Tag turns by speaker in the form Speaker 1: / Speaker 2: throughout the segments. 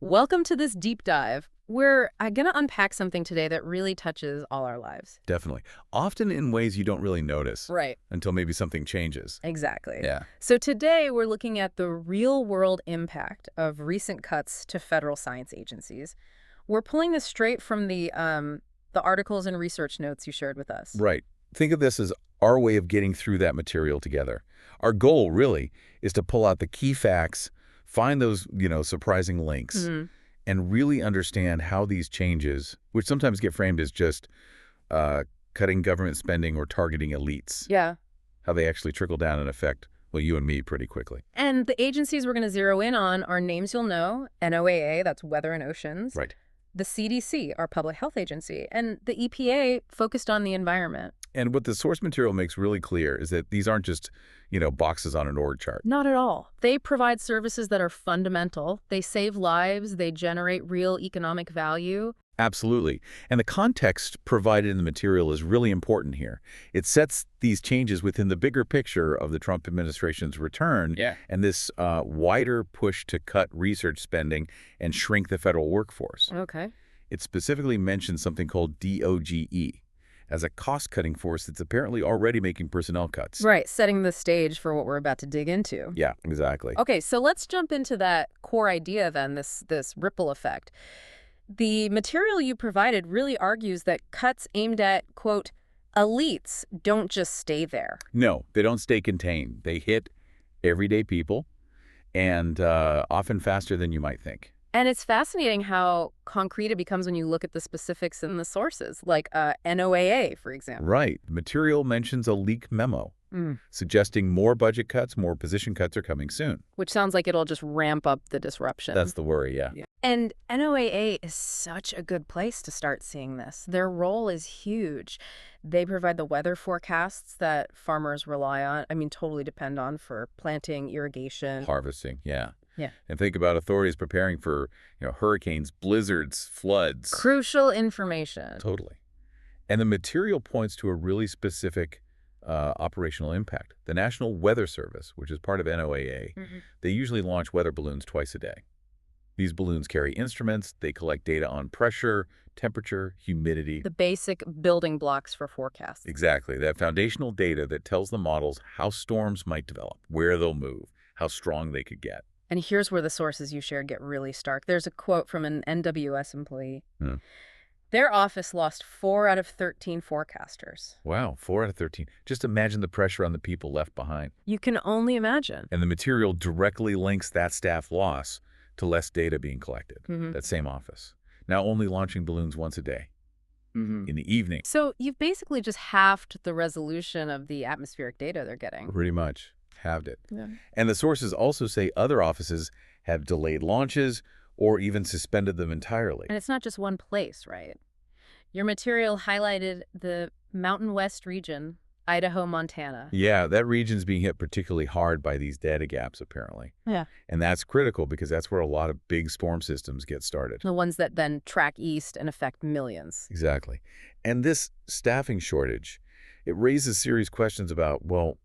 Speaker 1: Welcome to this deep dive. We're going to unpack something today that really touches all our lives.
Speaker 2: Definitely. Often in ways you don't really notice.
Speaker 1: Right.
Speaker 2: Until maybe something changes.
Speaker 1: Exactly.
Speaker 2: Yeah.
Speaker 1: So today we're looking at the real-world impact of recent cuts to federal science agencies. We're pulling this straight from the articles and research notes you shared with us.
Speaker 2: Right. Think of this as our way of getting through that material together. Our goal, really, is to pull out the key facts, find those, surprising links, and really understand how these changes, which sometimes get framed as just cutting government spending or targeting elites, how they actually trickle down and affect, well, you and me pretty quickly.
Speaker 1: And the agencies we're going to zero in on are names you'll know: NOAA, that's Weather and Oceans.
Speaker 2: Right.
Speaker 1: The CDC, our public health agency, and the EPA, focused on the environment.
Speaker 2: And what the source material makes really clear is that these aren't just, boxes on an org chart.
Speaker 1: Not at all. They provide services that are fundamental. They save lives. They generate real economic value.
Speaker 2: Absolutely. And the context provided in the material is really important here. It sets these changes within the bigger picture of the Trump administration's return and this wider push to cut research spending and shrink the federal workforce.
Speaker 1: Okay.
Speaker 2: It specifically mentions something called DOGE as a cost-cutting force that's apparently already making personnel cuts.
Speaker 1: Right, setting the stage for what we're about to dig into.
Speaker 2: Yeah, exactly.
Speaker 1: Okay, so let's jump into that core idea then, this ripple effect. The material you provided really argues that cuts aimed at, quote, elites don't just stay there.
Speaker 2: No, they don't stay contained. They hit everyday people, and often faster than you might think.
Speaker 1: And it's fascinating how concrete it becomes when you look at the specifics in the sources, like NOAA, for example.
Speaker 2: Right. The material mentions a leaked memo suggesting more budget cuts, more position cuts are coming soon.
Speaker 1: Which sounds like it'll just ramp up the disruption.
Speaker 2: That's the worry, yeah.
Speaker 1: And NOAA is such a good place to start seeing this. Their role is huge. They provide the weather forecasts that farmers rely on, totally depend on for planting, irrigation.
Speaker 2: Harvesting, yeah.
Speaker 1: Yeah.
Speaker 2: And think about authorities preparing for, hurricanes, blizzards, floods.
Speaker 1: Crucial information.
Speaker 2: Totally. And the material points to a really specific operational impact. The National Weather Service, which is part of NOAA, they usually launch weather balloons twice a day. These balloons carry instruments. They collect data on pressure, temperature, humidity.
Speaker 1: The basic building blocks for forecasts.
Speaker 2: Exactly. That foundational data that tells the models how storms might develop, where they'll move, how strong they could get.
Speaker 1: And here's where the sources you shared get really stark. There's a quote from an NWS employee. Their office lost 4 out of 13 forecasters.
Speaker 2: Wow, 4 out of 13. Just imagine the pressure on the people left behind.
Speaker 1: You can only imagine.
Speaker 2: And the material directly links that staff loss to less data being collected. That same office. Now only launching balloons once a day. In the evening.
Speaker 1: So you've basically just halved the resolution of the atmospheric data they're getting.
Speaker 2: Pretty much. Halved it.
Speaker 1: Yeah.
Speaker 2: And the sources also say other offices have delayed launches or even suspended them entirely.
Speaker 1: And it's not just one place, right? Your material highlighted the Mountain West region, Idaho, Montana.
Speaker 2: Yeah, that region's being hit particularly hard by these data gaps, apparently.
Speaker 1: Yeah.
Speaker 2: And that's critical because that's where a lot of big storm systems get started.
Speaker 1: The ones that then track east and affect millions.
Speaker 2: Exactly. And this staffing shortage, it raises serious questions about, well,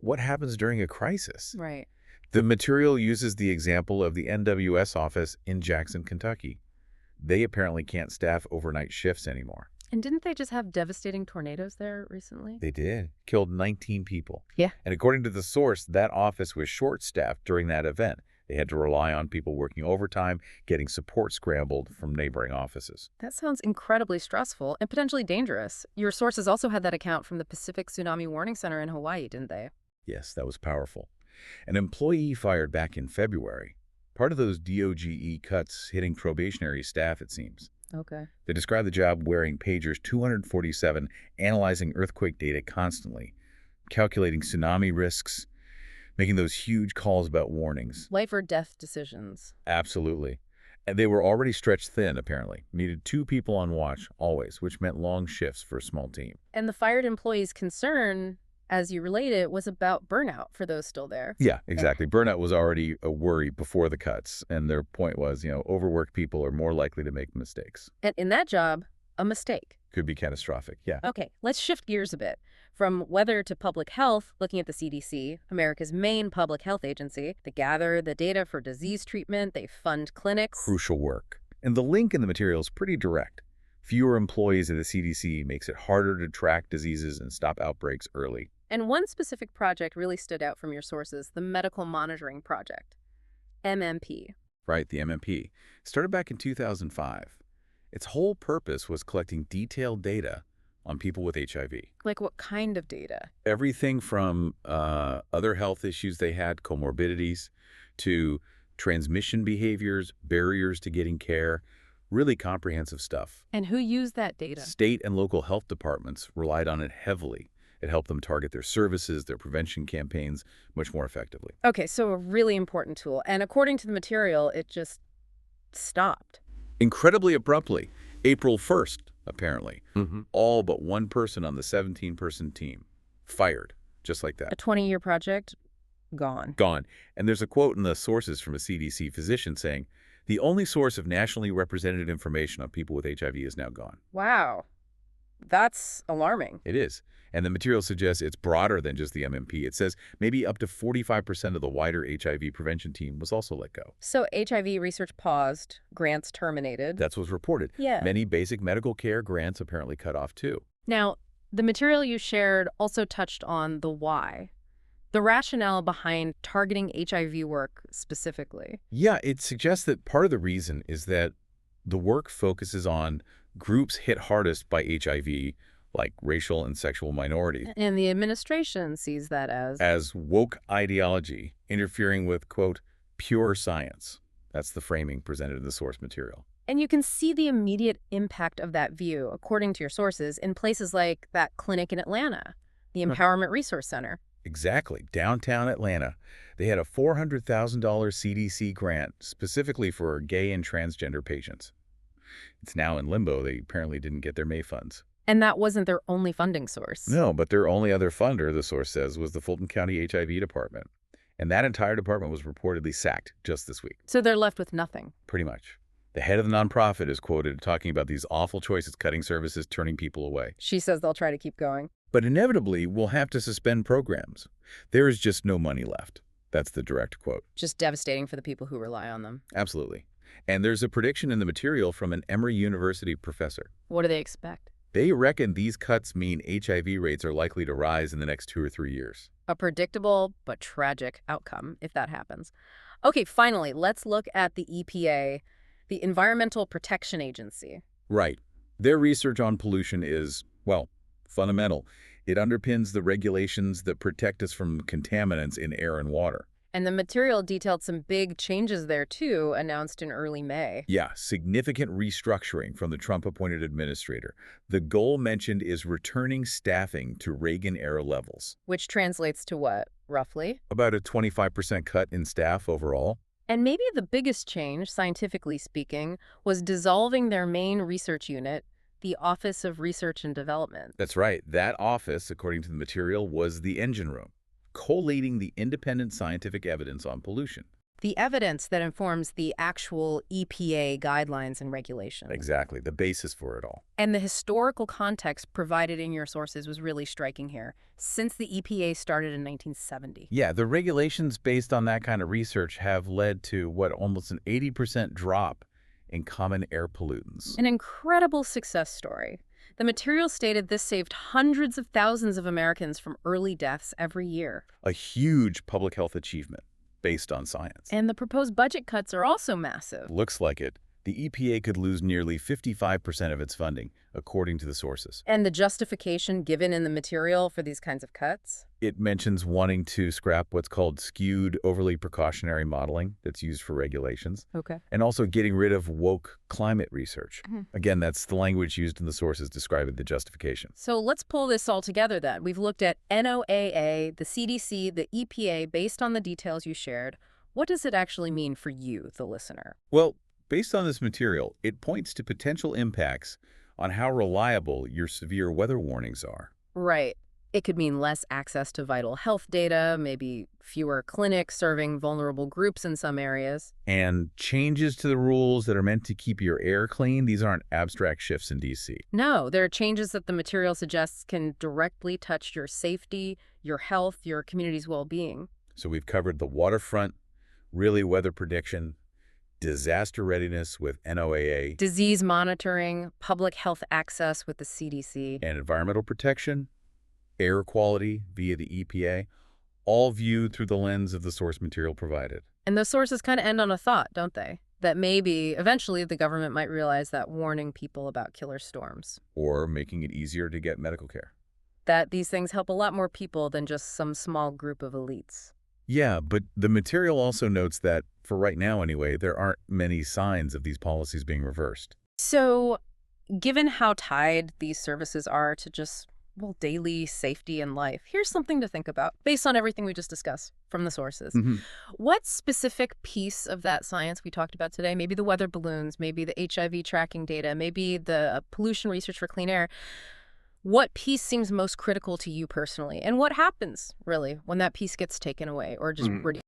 Speaker 2: what happens during a crisis?
Speaker 1: Right.
Speaker 2: The material uses the example of the NWS office in Jackson, Kentucky. They apparently can't staff overnight shifts anymore.
Speaker 1: And didn't they just have devastating tornadoes there recently?
Speaker 2: They did. Killed 19 people.
Speaker 1: Yeah.
Speaker 2: And according to the source, that office was short-staffed during that event. They had to rely on people working overtime, getting support scrambled from neighboring offices.
Speaker 1: That sounds incredibly stressful and potentially dangerous. Your sources also had that account from the Pacific Tsunami Warning Center in Hawaii, didn't they?
Speaker 2: Yes, that was powerful. An employee fired back in February. Part of those DOGE cuts hitting probationary staff, it seems.
Speaker 1: Okay.
Speaker 2: They describe the job wearing pagers 247, analyzing earthquake data constantly, calculating tsunami risks, making those huge calls about warnings.
Speaker 1: Life or death decisions.
Speaker 2: Absolutely. And they were already stretched thin, apparently. Needed 2 people on watch, always, which meant long shifts for a small team.
Speaker 1: And the fired employee's concern, as you relate it, was about burnout for those still there.
Speaker 2: Yeah, exactly. Burnout was already a worry before the cuts. And their point was, overworked people are more likely to make mistakes.
Speaker 1: And in that job, a mistake
Speaker 2: Could be catastrophic, yeah.
Speaker 1: Okay, let's shift gears a bit. From weather to public health, looking at the CDC, America's main public health agency. They gather the data for disease treatment, they fund clinics.
Speaker 2: Crucial work. And the link in the material is pretty direct. Fewer employees at the CDC makes it harder to track diseases and stop outbreaks early.
Speaker 1: And one specific project really stood out from your sources, the Medical Monitoring Project, MMP.
Speaker 2: Right, the MMP. Started back in 2005. Its whole purpose was collecting detailed data on people with HIV.
Speaker 1: Like what kind of data?
Speaker 2: Everything from other health issues they had, comorbidities, to transmission behaviors, barriers to getting care, really comprehensive stuff.
Speaker 1: And who used that data?
Speaker 2: State and local health departments relied on it heavily. It helped them target their services, their prevention campaigns much more effectively.
Speaker 1: Okay, so a really important tool. And according to the material, it just stopped.
Speaker 2: Incredibly abruptly, April 1st, apparently, all but one person on the 17-person team fired, just like
Speaker 1: A
Speaker 2: that.
Speaker 1: 20-year project, gone.
Speaker 2: Gone. And there's a quote in the sources from a CDC physician saying, "The only source of nationally represented information on people with HIV is now gone."
Speaker 1: Wow. That's alarming.
Speaker 2: It is. And the material suggests it's broader than just the MMP. It says maybe up to 45% of the wider HIV prevention team was also let go.
Speaker 1: So HIV research paused, grants terminated.
Speaker 2: That's what's reported.
Speaker 1: Yeah.
Speaker 2: Many basic medical care grants apparently cut off too.
Speaker 1: Now, the material you shared also touched on the why, the rationale behind targeting HIV work specifically.
Speaker 2: Yeah, it suggests that part of the reason is that the work focuses on groups hit hardest by HIV, like racial and sexual minorities,
Speaker 1: And the administration sees that
Speaker 2: as woke ideology interfering with, quote, pure science. That's the framing presented in the source material.
Speaker 1: And you can see the immediate impact of that view, according to your sources, in places like that clinic in Atlanta, the Empowerment Resource Center.
Speaker 2: Exactly. Downtown Atlanta. They had a $400,000 CDC grant specifically for gay and transgender patients. It's now in limbo. They apparently didn't get their May funds.
Speaker 1: And that wasn't their only funding source.
Speaker 2: No, but their only other funder, the source says, was the Fulton County HIV department. And that entire department was reportedly sacked just this week.
Speaker 1: So they're left with nothing.
Speaker 2: Pretty much. The head of the nonprofit is quoted talking about these awful choices, cutting services, turning people away.
Speaker 1: She says they'll try to keep going.
Speaker 2: But inevitably, we'll have to suspend programs. There is just no money left. That's the direct quote.
Speaker 1: Just devastating for the people who rely on them.
Speaker 2: Absolutely. And there's a prediction in the material from an Emory University professor.
Speaker 1: What do they expect?
Speaker 2: They reckon these cuts mean HIV rates are likely to rise in the next 2 or 3 years.
Speaker 1: A predictable but tragic outcome if that happens. Okay, finally, let's look at the EPA, the Environmental Protection Agency.
Speaker 2: Right. Their research on pollution is, well, fundamental. It underpins the regulations that protect us from contaminants in air and water.
Speaker 1: And the material detailed some big changes there, too, announced in early May.
Speaker 2: Yeah, significant restructuring from the Trump-appointed administrator. The goal mentioned is returning staffing to Reagan-era levels.
Speaker 1: Which translates to what, roughly?
Speaker 2: About a 25% cut in staff overall.
Speaker 1: And maybe the biggest change, scientifically speaking, was dissolving their main research unit, the Office of Research and Development.
Speaker 2: That's right. That office, according to the material, was the engine room, collating the independent scientific evidence on pollution.
Speaker 1: The evidence that informs the actual EPA guidelines and regulations.
Speaker 2: Exactly, the basis for it all.
Speaker 1: And the historical context provided in your sources was really striking here, since the EPA started in 1970.
Speaker 2: Yeah, the regulations based on that kind of research have led to, almost an 80% drop in common air pollutants.
Speaker 1: An incredible success story. The material stated this saved hundreds of thousands of Americans from early deaths every year.
Speaker 2: A huge public health achievement based on science.
Speaker 1: And the proposed budget cuts are also massive.
Speaker 2: Looks like it. The EPA could lose nearly 55% of its funding, according to the sources.
Speaker 1: And the justification given in the material for these kinds of cuts?
Speaker 2: It mentions wanting to scrap what's called skewed, overly precautionary modeling that's used for regulations.
Speaker 1: Okay.
Speaker 2: And also getting rid of woke climate research. Again, that's the language used in the sources describing the justification.
Speaker 1: So let's pull this all together then. We've looked at NOAA, the CDC, the EPA, based on the details you shared. What does it actually mean for you, the listener?
Speaker 2: Well, based on this material, it points to potential impacts on how reliable your severe weather warnings are.
Speaker 1: Right. It could mean less access to vital health data, maybe fewer clinics serving vulnerable groups in some areas.
Speaker 2: And changes to the rules that are meant to keep your air clean, these aren't abstract shifts in D.C.
Speaker 1: No, there are changes that the material suggests can directly touch your safety, your health, your community's well-being.
Speaker 2: So we've covered the waterfront, really weather prediction, disaster readiness with NOAA,
Speaker 1: Disease monitoring, public health access with the CDC.
Speaker 2: and environmental protection, air quality via the EPA, all viewed through the lens of the source material provided.
Speaker 1: And those sources kind of end on a thought, don't they? That maybe eventually the government might realize that warning people about killer storms,
Speaker 2: Or making it easier to get medical care.
Speaker 1: that these things help a lot more people than just some small group of elites.
Speaker 2: Yeah, but the material also notes that, for right now anyway, there aren't many signs of these policies being reversed.
Speaker 1: So, given how tied these services are to just, well, daily safety and life, here's something to think about based on everything we just discussed from the sources. What specific piece of that science we talked about today, maybe the weather balloons, maybe the HIV tracking data, maybe the pollution research for clean air, what piece seems most critical to you personally? And what happens, really, when that piece gets taken away or just reduced?